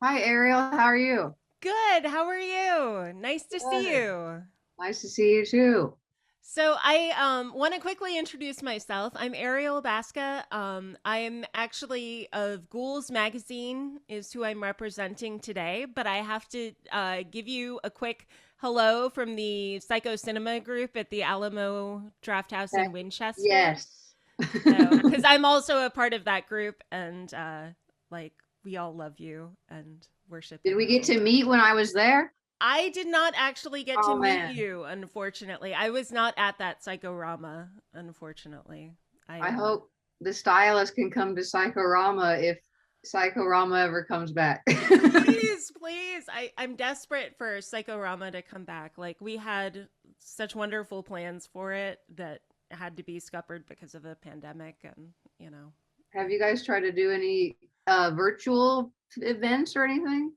Hi, Ariel. How are you? Good. How are you? Nice to see Good. you. Nice to see you too. So I want to quickly introduce myself. I'm Ariel Baska. I'm actually of Ghouls Magazine is who I'm representing today, but I have to give you a quick hello from the Psycho Cinema group at the Alamo Draft House Okay. in Winchester. Yes. So, because I'm also a part of that group, and like we all love you and worship Did at we your get to feet. meet when I was there? I did not actually get to Oh meet man. you, unfortunately. I was not at that psychorama, unfortunately. I I hope the stylist can come to Psychorama if Psychorama ever comes back. please, please. I'm desperate for psychorama to come back. Like we had such wonderful plans for it that had to be scuppered because of the pandemic and, you know. Have you guys tried to do any virtual events or anything?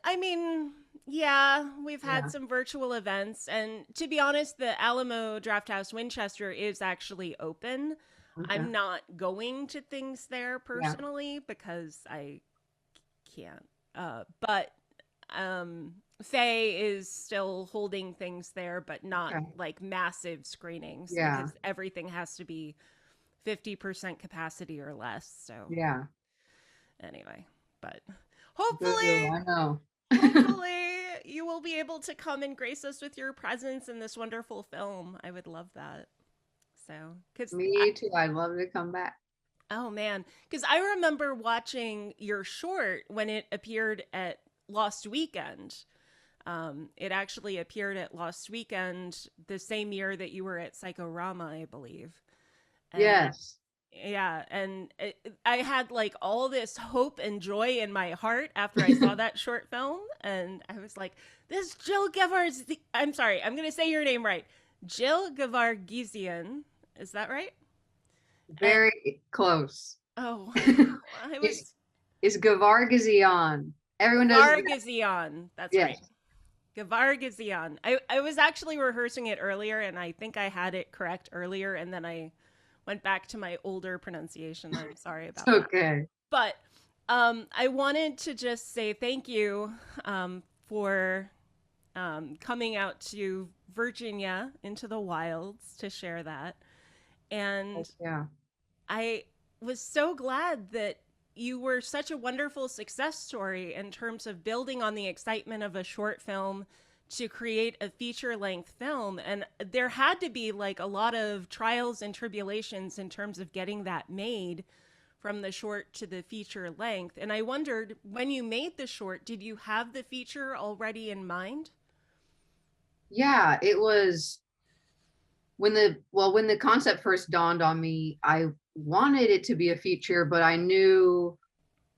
I mean, yeah, we've had Yeah. some virtual events, and to be honest, the Alamo Drafthouse Winchester is actually open. Okay. I'm not going to things there Yeah. personally because I can't. But Faye is still holding things there, but not Okay. like massive screenings Yeah. because everything has to be 50% capacity or less. So, Yeah. anyway, but Boo, hopefully I know. hopefully you will be able to come and grace us with your presence in this wonderful film. I would love that. So, because, Me too. I'd love to come back. oh man, because I remember watching your short when it appeared at Lost Weekend. It actually appeared at Lost Weekend the same year that you were at Psychorama, I believe. And Yes. yeah, and I had like all this hope and joy in my heart after I saw that short film, and I was like, "This Jill Gevars, I'm sorry, I'm gonna say your name right, Jill Gevargizian, is that right?" And Very close. oh, I it's was it's Gevargizian. Everyone does that. Gevargizian. That's right, Yes. Gevargizian. I was actually rehearsing it earlier, and I think I had it correct earlier, and then I went back to my older pronunciation. I'm sorry It's about that. okay. But I wanted to just say thank you for coming out to Virginia into the wilds to share that. And Yeah. I was so glad that you were such a wonderful success story in terms of building on the excitement of a short film to create a feature length film. And there had to be like a lot of trials and tribulations in terms of getting that made from the short to the feature length. And I wondered, when you made the short, did you have the feature already in mind? Yeah, it was when the concept first dawned on me, I wanted it to be a feature, but I knew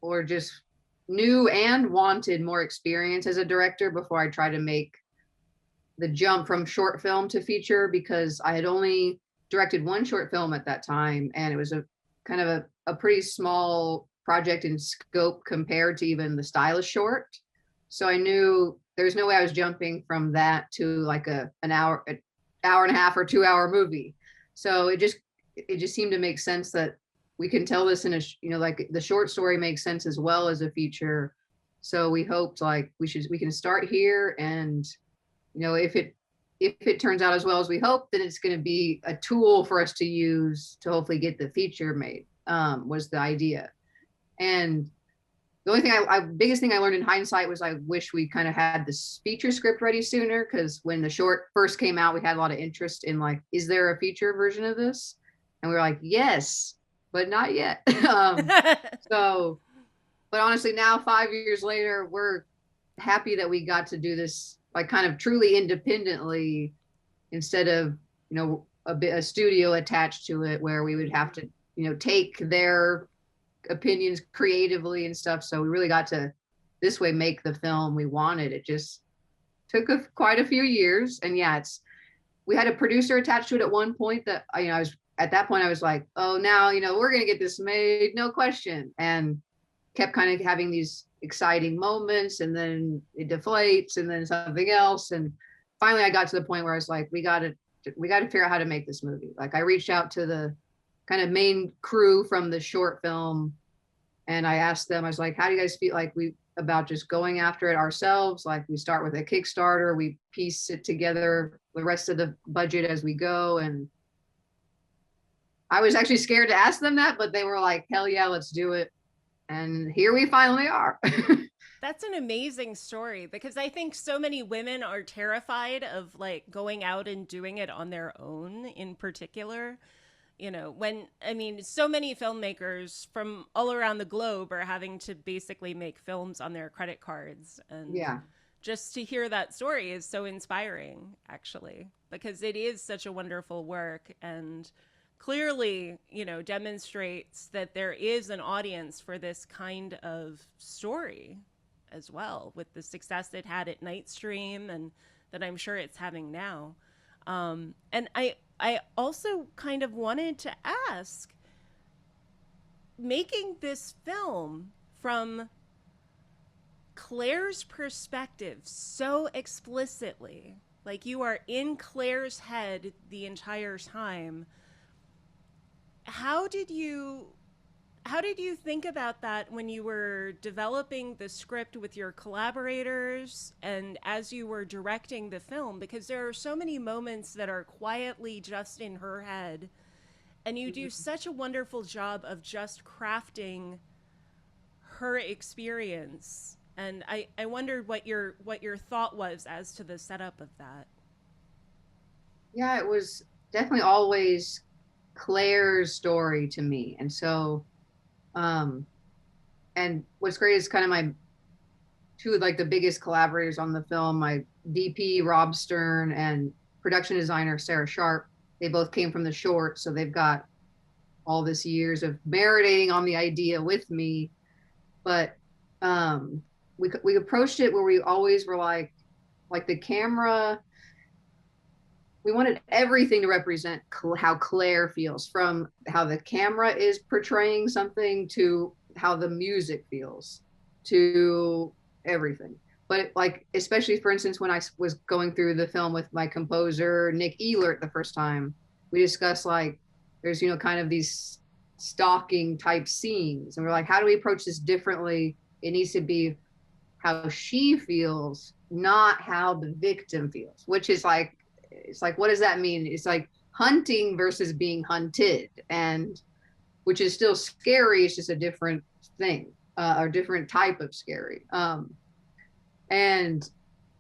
or just knew and wanted more experience as a director before I tried to make the jump from short film to feature because I had only directed one short film at that time, and it was a kind of a pretty small project in scope compared to even the Stylist short. So I knew there's no way I was jumping from that to like an hour and a half or 2 hour movie. So it just seemed to make sense that we can tell this in a like the short story makes sense as well as a feature. So we hoped like we can start here, and if it turns out as well as we hope, then it's going to be a tool for us to use to hopefully get the feature made. Was the idea. And the only thing biggest thing I learned in hindsight was I wish we kind of had this feature script ready sooner, because when the short first came out, we had a lot of interest in like, is there a feature version of this? And we were like, yes, but not yet. So, but honestly, now 5 years later, we're happy that we got to do this like kind of truly independently instead of a studio attached to it where we would have to take their opinions creatively and stuff. So we really got to this way make the film we wanted. It just took quite a few years, and yeah, it's we had a producer attached to it at one point that I was at that point I was like, oh, now we're gonna get this made, no question, and kept kind of having these exciting moments, and then it deflates, and then something else, and finally I got to the point where I was like, we got to figure out how to make this movie. Like I reached out to the kind of main crew from the short film, and I asked them, I was like, how do you guys feel? Like about just going after it ourselves. Like we start with a Kickstarter, we piece it together, the rest of the budget as we go. And I was actually scared to ask them that, but they were like, hell yeah, let's do it. And here we finally are. That's an amazing story because I think so many women are terrified of like going out and doing it on their own in particular. You know, when I mean, so many filmmakers from all around the globe are having to basically make films on their credit cards. And Yeah. just to hear that story is so inspiring, actually, because it is such a wonderful work and clearly, you know, demonstrates that there is an audience for this kind of story as well, with the success it had at Nightstream and that I'm sure it's having now. And I also kind of wanted to ask, making this film from Claire's perspective so explicitly, like you are in Claire's head the entire time, how did you think about that when you were developing the script with your collaborators and as you were directing the film? Because there are so many moments that are quietly just in her head, and you do such a wonderful job of just crafting her experience. And I wondered what your thought was as to the setup of that. Yeah, it was definitely always Claire's story to me. And so, um, and what's great is kind of my two of like the biggest collaborators on the film, my DP Rob Stern and production designer Sarah Sharp. They both came from the short, so they've got all this years of marinating on the idea with me. But we approached it where we always were like the camera. We wanted everything to represent how Claire feels, from how the camera is portraying something to how the music feels, to everything. But like, especially for instance, when I was going through the film with my composer Nick Ehlert the first time, we discussed like there's kind of these stalking type scenes, and we're like, how do we approach this differently? It needs to be how she feels, not how the victim feels, which is like, it's like, what does that mean? It's like hunting versus being hunted, and which is still scary. It's just a different thing, or different type of scary. And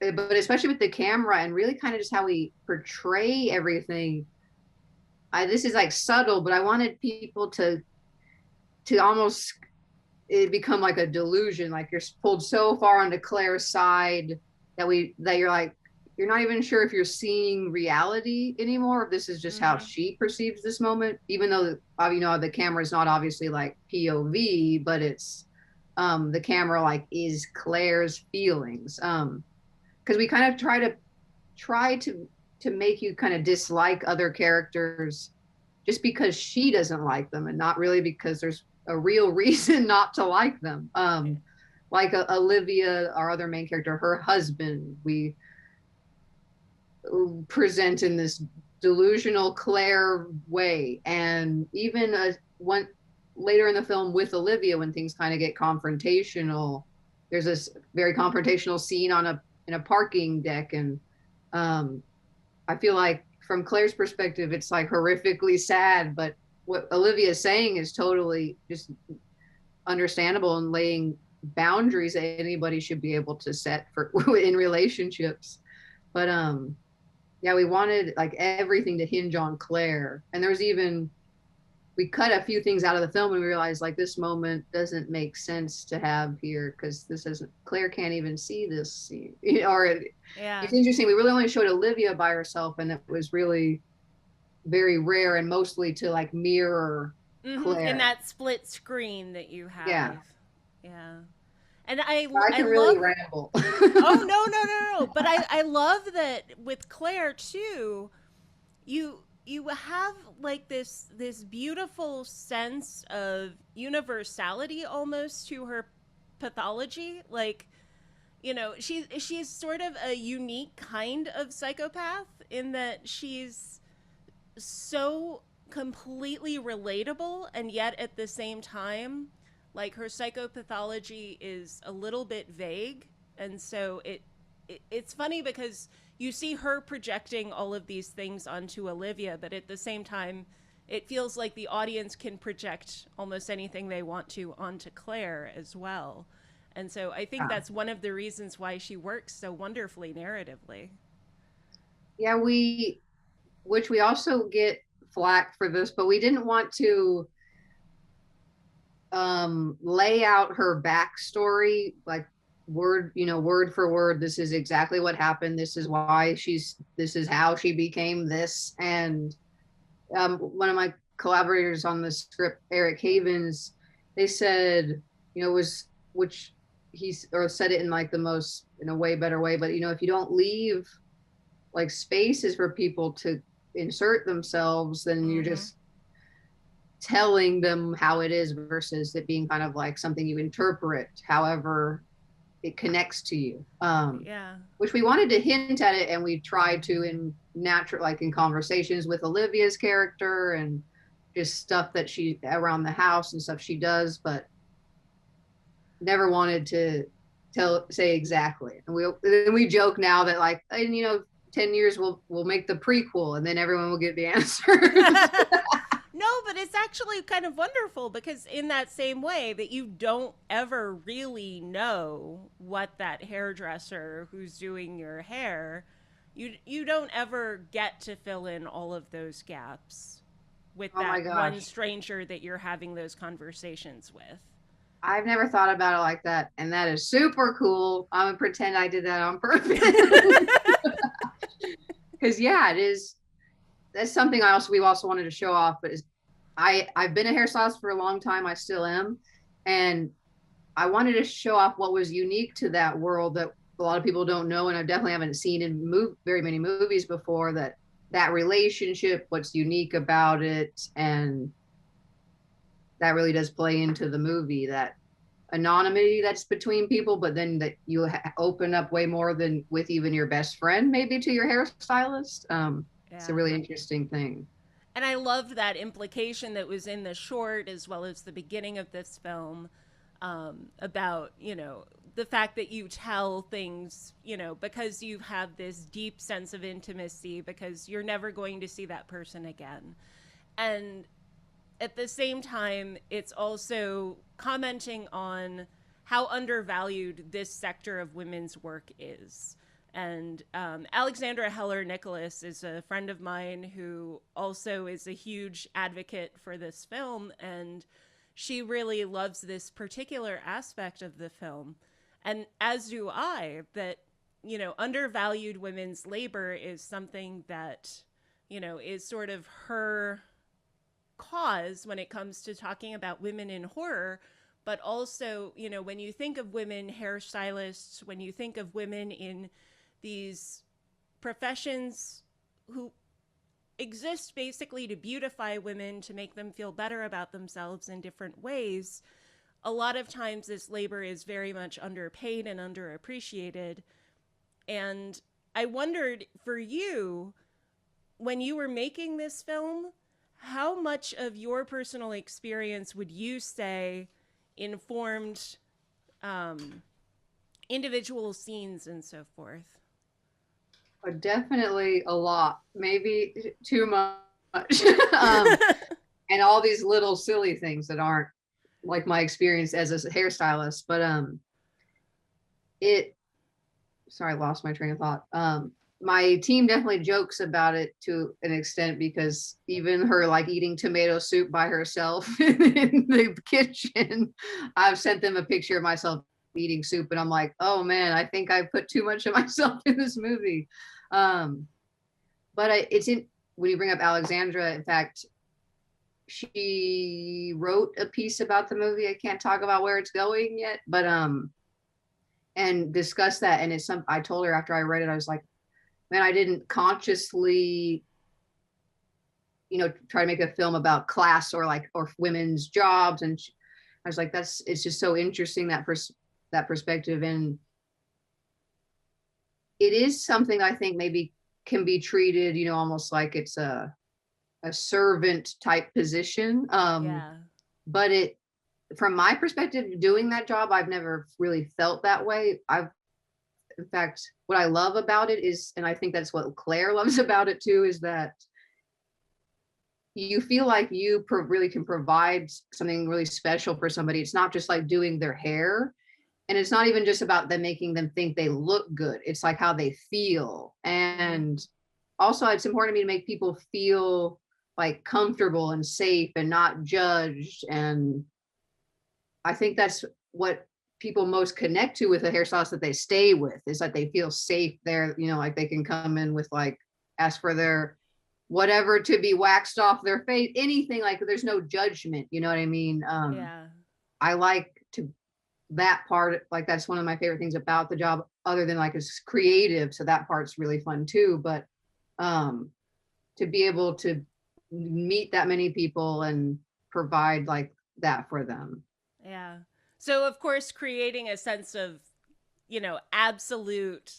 but especially with the camera and really kind of just how we portray everything. This is like subtle, but I wanted people to almost it become like a delusion, like you're pulled so far onto Claire's side that you're like, you're not even sure if you're seeing reality anymore, if this is just how Mm-hmm. she perceives this moment, even though the camera is not obviously like POV, but it's the camera like is Claire's feelings, because we kind of try to make you kind of dislike other characters just because she doesn't like them, and not really because there's a real reason not to like them. Like Olivia, our other main character, her husband, we present in this delusional Claire way. And even one later in the film with Olivia, when things kind of get confrontational, there's this very confrontational scene in a parking deck, and I feel like from Claire's perspective, it's like horrifically sad, but what Olivia is saying is totally just understandable and laying boundaries that anybody should be able to set for in relationships. But yeah, we wanted like everything to hinge on Claire. And there's even, we cut a few things out of the film and we realized like this moment doesn't make sense to have here because this isn't, Claire can't even see this scene. Yeah. It's interesting. We really only showed Olivia by herself, and it was really very rare and mostly to like mirror Mm-hmm. In Claire. that split screen that you Yeah. have. Yeah. And I I can really love. ramble. Oh no no no no! But I love that with Claire too. You have like this beautiful sense of universality almost to her pathology. Like, you know, she's sort of a unique kind of psychopath in that she's so completely relatable, and yet at the same time Like her psychopathology is a little bit vague, and so it's funny because you see her projecting all of these things onto Olivia, but at the same time, it feels like the audience can project almost anything they want to onto Claire as well. And so I think Yeah. that's one of the reasons why she works so wonderfully narratively. Yeah, which we also get flack for this, but we didn't want to lay out her backstory like word for word. This is exactly what happened. This is why this is how she became this. And one of my collaborators on the script, Eric Havens, they said, was which he's or said it in like the most in a way better way, but if you don't leave like spaces for people to insert themselves, then you're Mm-hmm. just telling them how it is versus it being kind of like something you interpret however it connects to you. Yeah. Which we wanted to hint at it, and we tried to in natural, like in conversations with Olivia's character and just stuff that she around the house and stuff she does, but never wanted to say exactly. And we joke now that like, and 10 years we'll make the prequel and then everyone will get the answers. No, but it's actually kind of wonderful because in that same way that you don't ever really know what that hairdresser who's doing your hair, you don't ever get to fill in all of those gaps with Oh my that one gosh, stranger that you're having those conversations with. I've never thought about it like that, and that is super cool. I'm gonna pretend I did that on purpose. Because yeah, it is. That's something we also wanted to show off. But I've been a hairstylist for a long time. I still am, and I wanted to show off what was unique to that world that a lot of people don't know, and I definitely haven't seen in very many movies before. That relationship, what's unique about it, and that really does play into the movie. That anonymity that's between people, but then that you open up way more than with even your best friend, maybe to your hairstylist. It's a Yeah. really interesting thing. And I loved that implication that was in the short as well as the beginning of this film, about, the fact that you tell things, because you have this deep sense of intimacy because you're never going to see that person again. And at the same time, it's also commenting on how undervalued this sector of women's work is. And Alexandra Heller Nicholas is a friend of mine who also is a huge advocate for this film. And she really loves this particular aspect of the film. And as do I, that, undervalued women's labor is something that, is sort of her cause when it comes to talking about women in horror. But also, when you think of women hairstylists, when you think of women in these professions who exist basically to beautify women, to make them feel better about themselves in different ways, a lot of times this labor is very much underpaid and underappreciated. And I wondered for you, when you were making this film, how much of your personal experience would you say informed um, individual scenes and so forth? Definitely a lot, maybe too much. um, and all these little silly things that aren't like my experience as a hairstylist, but it sorry, I lost my train of thought. My team definitely jokes about it to an extent because even her like eating tomato soup by herself in the kitchen, I've sent them a picture of myself eating soup, and I'm like, oh man, I think I put too much of myself in this movie. Um, but it's in when you bring up Alexandra. In fact, she wrote a piece about the movie. I can't talk about where it's going yet, but and discuss that. And it's some I told her after I read it, I was like, man, I didn't consciously, try to make a film about class or women's jobs. And I was like, it's just so interesting that perspective. And it is something I think maybe can be treated, almost like it's a servant type position. Yeah. But from my perspective, doing that job, I've never really felt that way. In fact, what I love about it is, and I think that's what Claire loves about it too, is that you feel like you really can provide something really special for somebody. It's not just like doing their hair, and it's not even just about them making them think they look good. It's like how they feel. And also, it's important to me to make people feel like comfortable and safe and not judged. And I think that's what people most connect to with a hairstylist that they stay with, is that they feel safe there, like they can come in with like, ask for their whatever to be waxed off their face, anything, like there's no judgment, you know what I mean? Yeah. I like to that part, like that's one of my favorite things about the job, other than like it's creative, so that part's really fun too. But to be able to meet that many people and provide like that for them. Yeah. So, of course, creating a sense of, absolute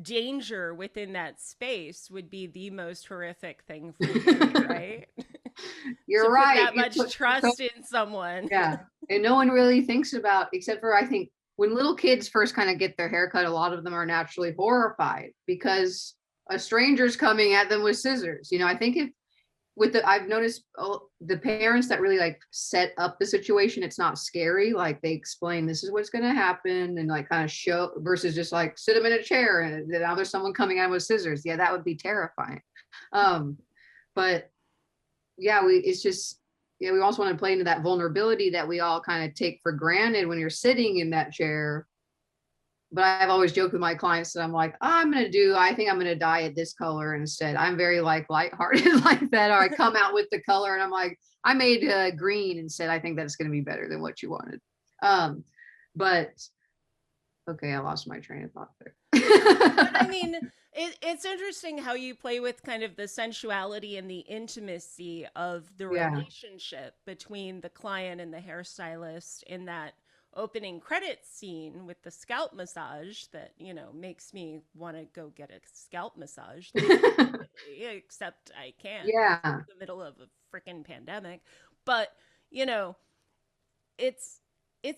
danger within that space would be the most horrific thing for you, right? To You're put right. that much trust in someone. Yeah. And no one really thinks about, except for I think when little kids first kind of get their haircut, a lot of them are naturally horrified because a stranger's coming at them with scissors. I think if I've noticed the parents that really like set up the situation, it's not scary. Like they explain this is what's going to happen and like kind of show, versus just like sit them in a chair and now there's someone coming at them with scissors. Yeah, that would be terrifying. But yeah, it's just, yeah, we also want to play into that vulnerability that we all kind of take for granted when you're sitting in that chair. But I've always joked with my clients that I'm like, I think I'm going to dye it this color instead. I'm very like lighthearted like that. Or I come out with the color and I'm like, I made green instead. I think that's going to be better than what you wanted. But okay, I lost my train of thought there. But I mean, it's interesting how you play with kind of the sensuality and the intimacy of the Yeah. relationship between the client and the hairstylist in that opening credits scene with the scalp massage that, makes me want to go get a scalp massage, except I can't. Yeah. It's in the middle of a freaking pandemic. But, you know, it's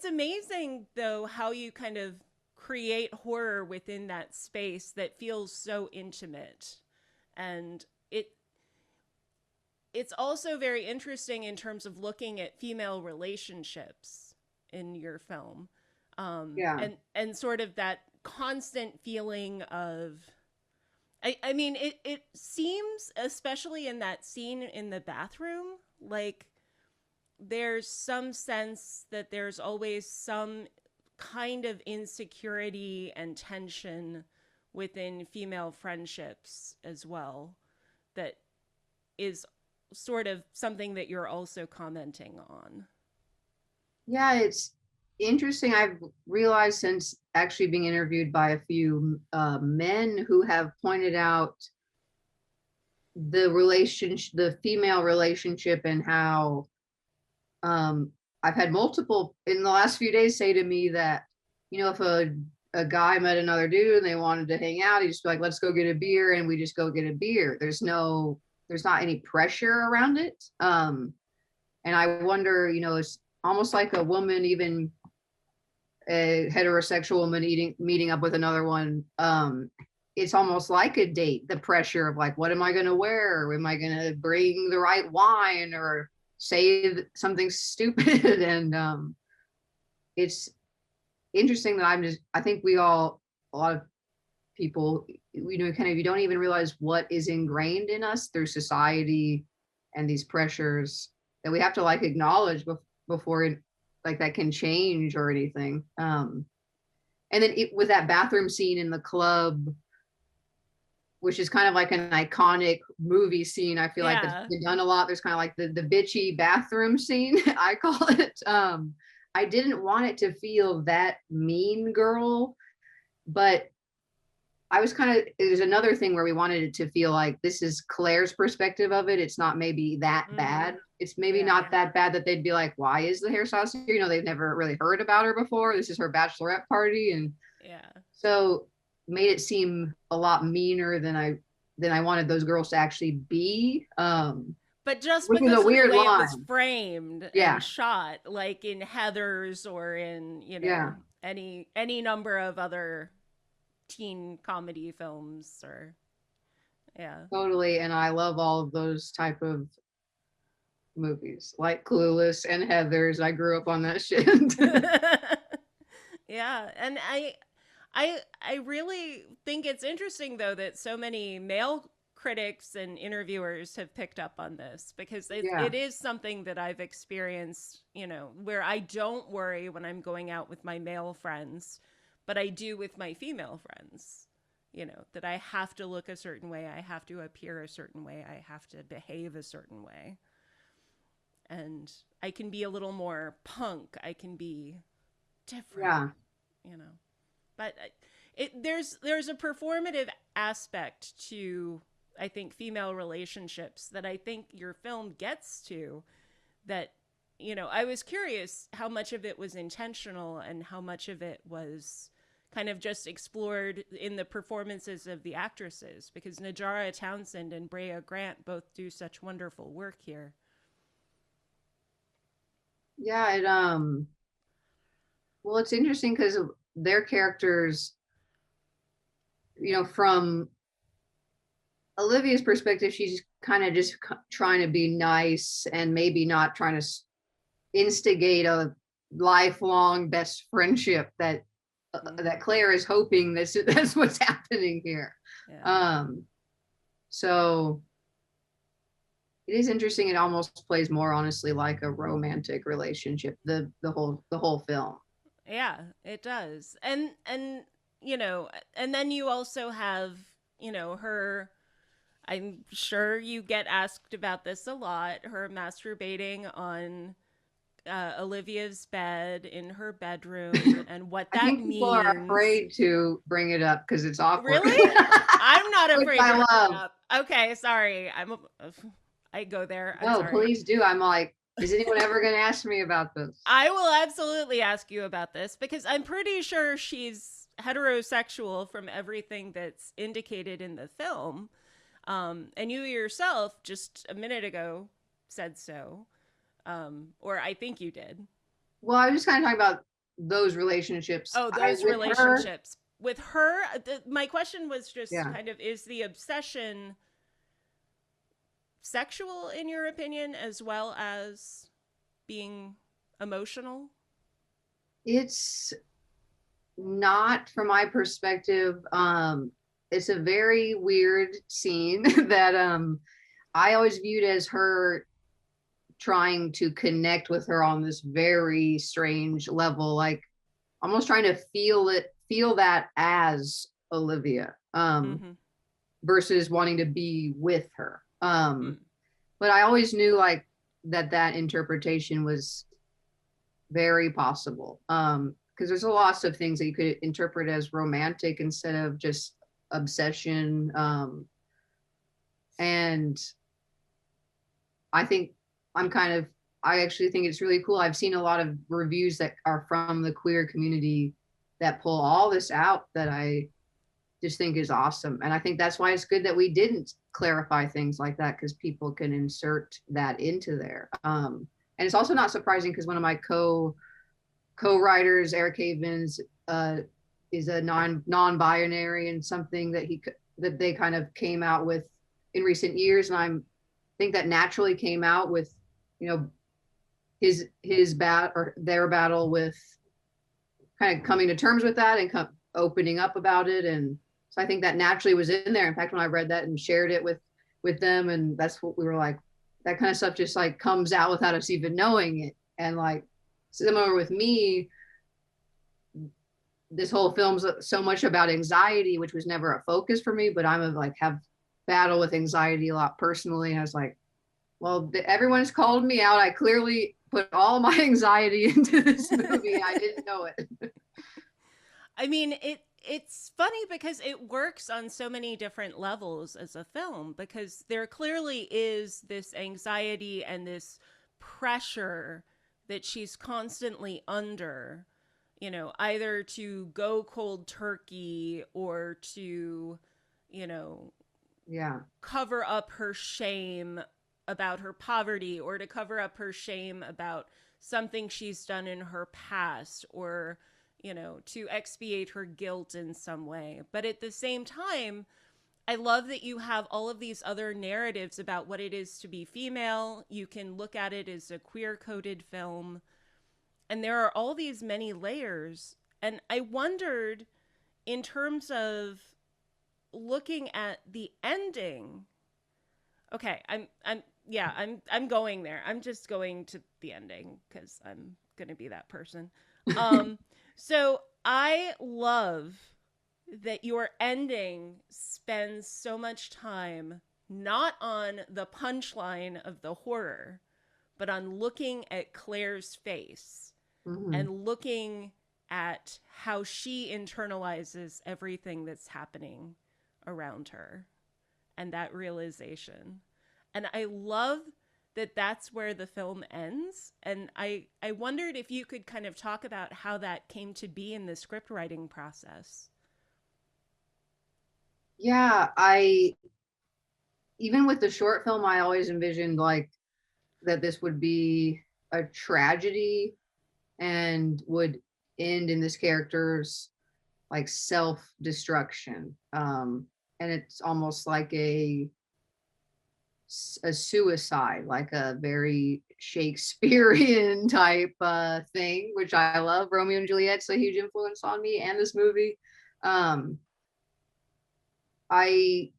amazing though how you kind of create horror within that space that feels so intimate. And it's also very interesting in terms of looking at female relationships in your film. Yeah. And sort of that constant feeling of I mean it seems, especially in that scene in the bathroom, like there's some sense that there's always some kind of insecurity and tension within female friendships as well, that is sort of something that you're also commenting on. Yeah, it's interesting. I've realized since actually being interviewed by a few men who have pointed out the female relationship, and how I've had multiple in the last few days say to me that, if a guy met another dude and they wanted to hang out, he'd just be like, let's go get a beer, and we just go get a beer. There's not any pressure around it. And I wonder, it's almost like a woman, even a heterosexual woman meeting up with another one. It's almost like a date, the pressure of like, what am I going to wear? Am I going to bring the right wine or say something stupid? And it's interesting that I think a lot of people, kind of, you don't even realize what is ingrained in us through society and these pressures that we have to like acknowledge before it, like that can change or anything. And then with that bathroom scene in the club, which is kind of like an iconic movie scene, I feel like it's been done a lot. There's kind of like the bitchy bathroom scene, I call it. I didn't want it to feel that mean girl, but there's another thing where we wanted it to feel like this is Claire's perspective of it. It's not maybe that bad. It's maybe not that bad that they'd be like, why is the hairstylist here? They've never really heard about her before. This is her bachelorette party. And so made it seem a lot meaner than I wanted those girls to actually be. But just which is a because of the weird way it was line. framed and Yeah, shot, like in Heathers or in, yeah, any number of other teen comedy films or yeah. totally. And I love all of those type of movies, like Clueless and Heathers. I grew up on that shit. Yeah, and I really think it's interesting though that so many male critics and interviewers have picked up on this because Yeah, it is something that I've experienced, where I don't worry when I'm going out with my male friends, but I do with my female friends. That I have to look a certain way, I have to appear a certain way, I have to behave a certain way. And I can be a little more punk, I can be different, yeah, you know. But there's a performative aspect to, I think, female relationships that I think your film gets to, that I was curious how much of it was intentional and how much of it was kind of just explored in the performances of the actresses, because Najara Townsend and Brea Grant both do such wonderful work here. yeah. Well, it's interesting because their characters, from Olivia's perspective, she's kind of just trying to be nice and maybe not trying to instigate a lifelong best friendship that Claire is hoping that's what's happening here. Yeah. Um, so it is interesting. It almost plays more honestly like a romantic relationship. The whole film. Yeah, it does. And and then you also have, her, I'm sure you get asked about this a lot, her masturbating on Olivia's bed in her bedroom and what I that think people are means. afraid to bring it up because it's awkward, Really? I'm not which afraid to I bring it love. up. Okay, sorry. I go there. I'm No, sorry. please do. I'm like, is anyone ever going to ask me about this? I will absolutely ask you about this because I'm pretty sure she's heterosexual from everything that's indicated in the film. And you yourself just a minute ago said so. Or I think you did. Well, I was just kind of talking about those relationships. Oh, I those with her, relationships. With her, my question was just yeah. kind of, is the obsession sexual in your opinion as well as being emotional? It's not from my perspective. It's a very weird scene that I always viewed as her trying to connect with her on this very strange level, like almost trying to feel that as Olivia, Mm-hmm. versus wanting to be with her. Mm. But I always knew like that interpretation was very possible. Because there's lots of things that you could interpret as romantic instead of just obsession. And I think I'm kind of, I actually think it's really cool. I've seen a lot of reviews that are from the queer community that pull all this out that I just think is awesome. And I think that's why it's good that we didn't clarify things like that, because people can insert that into there. And it's also not surprising because one of my co-writers, Eric Havens, is a non-binary, and something that they kind of came out with in recent years. And I think that naturally came out with, you know, his bat or their battle with kind of coming to terms with that and opening up about it. And so I think that naturally was in there. In fact, when I read that and shared it with them, and that's what we were like, that kind of stuff just like comes out without us even knowing it. And like similar with me, this whole film's so much about anxiety, which was never a focus for me, but I'm a, like have battle with anxiety a lot personally. And I was like, well, everyone's called me out. I clearly put all my anxiety into this movie. I didn't know it. I mean, it's funny because it works on so many different levels as a film, because there clearly is this anxiety and this pressure that she's constantly under, either to go cold turkey or to, you know, Yeah. cover up her shame about her poverty or to cover up her shame about something she's done in her past, or, you know, to expiate her guilt in some way. But at the same time, I love that you have all of these other narratives about what it is to be female. You can look at it as a queer coded film, and there are all these many layers. And I wondered, in terms of looking at the ending, okay, I'm going there. I'm just going to the ending because I'm going to be that person. Um, so I love that your ending spends so much time not on the punchline of the horror, but on looking at Claire's face Mhm. and looking at how she internalizes everything that's happening around her and that realization. And I love that that's where the film ends. And I wondered if you could kind of talk about how that came to be in the script writing process. Yeah, I even with the short film, I always envisioned like that this would be a tragedy and would end in this character's like self-destruction. And it's almost like a suicide, like a very Shakespearean type thing, which I love. Romeo and Juliet's a huge influence on me and this movie. Um, I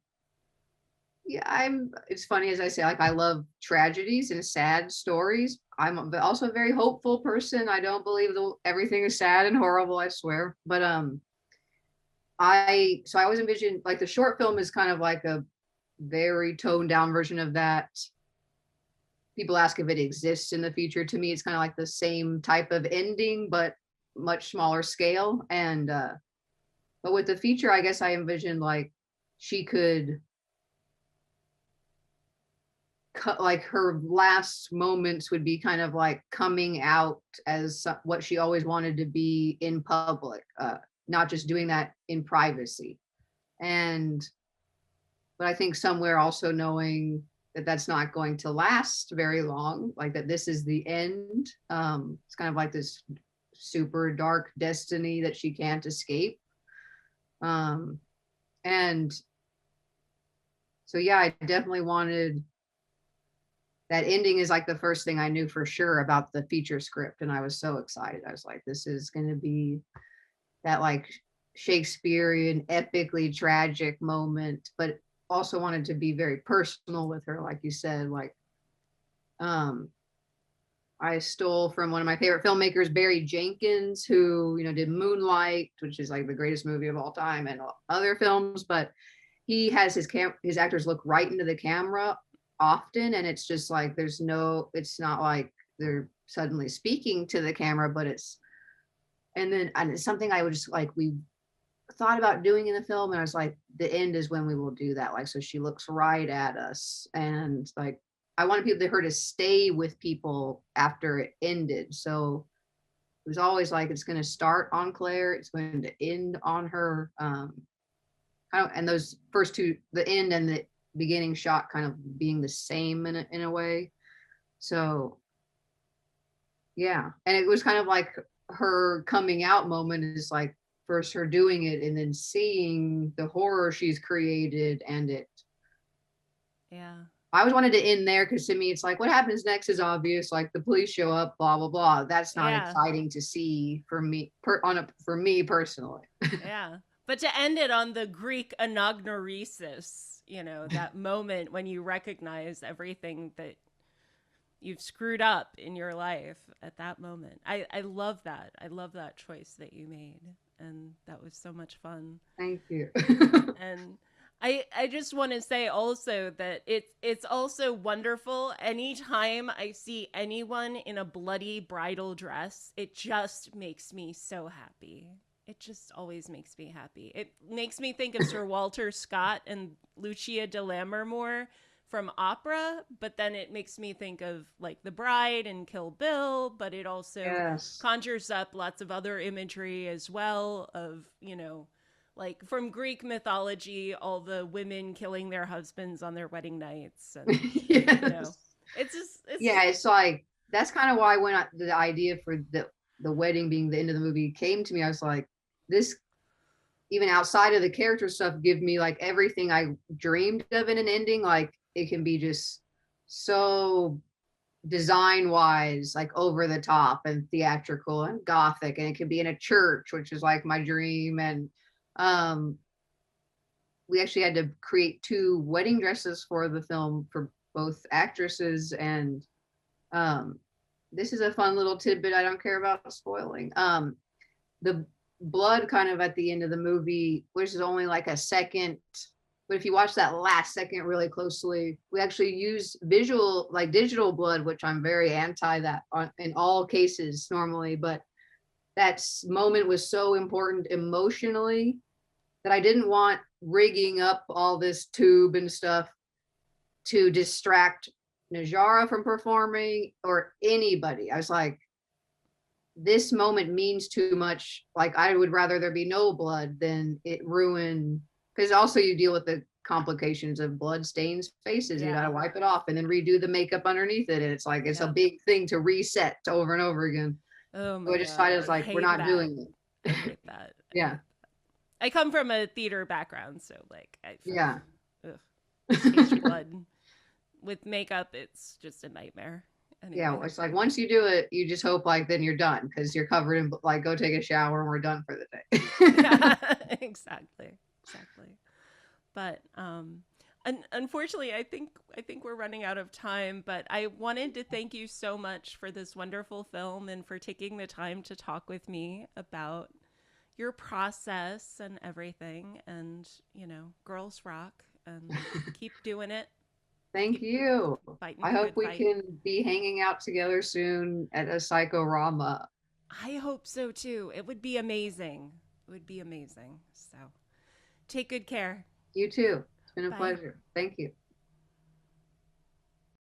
Yeah, it's funny as I say, like I love tragedies and sad stories. I'm also a very hopeful person. I don't believe everything is sad and horrible, I swear. But I always envision like the short film is kind of like a very toned down version of that. People ask if it exists in the future. To me, it's kind of like the same type of ending, but much smaller scale. And but with the feature, I guess I envisioned like she could like her last moments would be kind of like coming out as what she always wanted to be in public, not just doing that in privacy. And but I think somewhere also knowing that that's not going to last very long, like that this is the end. It's kind of like this super dark destiny that she can't escape. um and so yeah, I definitely wanted that ending is like the first thing I knew for sure about the feature script. And I was so excited. I was like, this is going to be that like Shakespearean, epically tragic moment, but also wanted to be very personal with her. Like you said, like, um, I stole from one of my favorite filmmakers, Barry Jenkins, who, did Moonlight, which is like the greatest movie of all time, and other films, but he has his actors look right into the camera often, and it's just like it's not like they're suddenly speaking to the camera, but and it's something I would just like we thought about doing in the film, and I was like, the end is when we will do that, like so she looks right at us, and like I wanted her to stay with people after it ended. So it was always like it's going to start on Claire, it's going to end on her. And those first two, the end and the beginning shot, kind of being the same in a way. So yeah, and it was kind of like her coming out moment is like first her doing it and then seeing the horror she's created, and it. Yeah. I always wanted to end there because to me it's like what happens next is obvious, like the police show up, blah blah blah. That's not Yeah. exciting to see for me for me personally. Yeah. But to end it on the Greek anagnoresis, you know, that moment when you recognize everything that you've screwed up in your life at that moment. I love that. I love that choice that you made. And that was so much fun. Thank you. And I just want to say also that it's also wonderful anytime I see anyone in a bloody bridal dress. It just makes me so happy. It just always makes me happy. It makes me think of Sir Walter Scott and Lucia de Lammermoor from opera, but then it makes me think of like The Bride and Kill Bill, but it also Yes. conjures up lots of other imagery as well of, you know, like from Greek mythology, all the women killing their husbands on their wedding nights, and you know, Yes. it's just Yeah, it's it's like that's kind of why when the idea for the wedding being the end of the movie came to me, I was like, this even outside of the character stuff give me like everything I dreamed of in an ending. Like it can be just so design wise, like over the top and theatrical and gothic, and it could be in a church, which is like my dream. And um we actually had to create two wedding dresses for the film for both actresses. And um this is a fun little tidbit I don't care about spoiling. The blood kind of at the end of the movie, which is only like a second, but if you watch that last second really closely, we actually use visual, like digital blood, which I'm very anti that in all cases normally. But that moment was so important emotionally that I didn't want rigging up all this tube and stuff to distract Najara from performing or anybody. I was like, this moment means too much. Like I would rather there be no blood than it ruin, because also you deal with the complications of blood stains faces. You got yeah, to wipe it off and then redo the makeup underneath it. And it's like it's a yeah. big thing to reset over and over again. Oh So my I god, decided it's I like we're hate not that. doing I it. hate that. I Yeah. hate that. I come from a theater background, so like Yeah. ugh, stage blood with makeup, it's just a nightmare. Yeah, Anyway. it's like once you do it, you just hope like then you're done because you're covered in like go take a shower and we're done for the day. Yeah, exactly. Exactly. But unfortunately, I think we're running out of time, but I wanted to thank you so much for this wonderful film and for taking the time to talk with me about your process and everything, and, girls rock, and keep doing it. Thank Keep you. fighting I the hope good we fight. can be hanging out together soon at a psychorama. I hope so too. It would be amazing. It would be amazing. So, take good care. You too. It's been a Bye. pleasure. Thank you.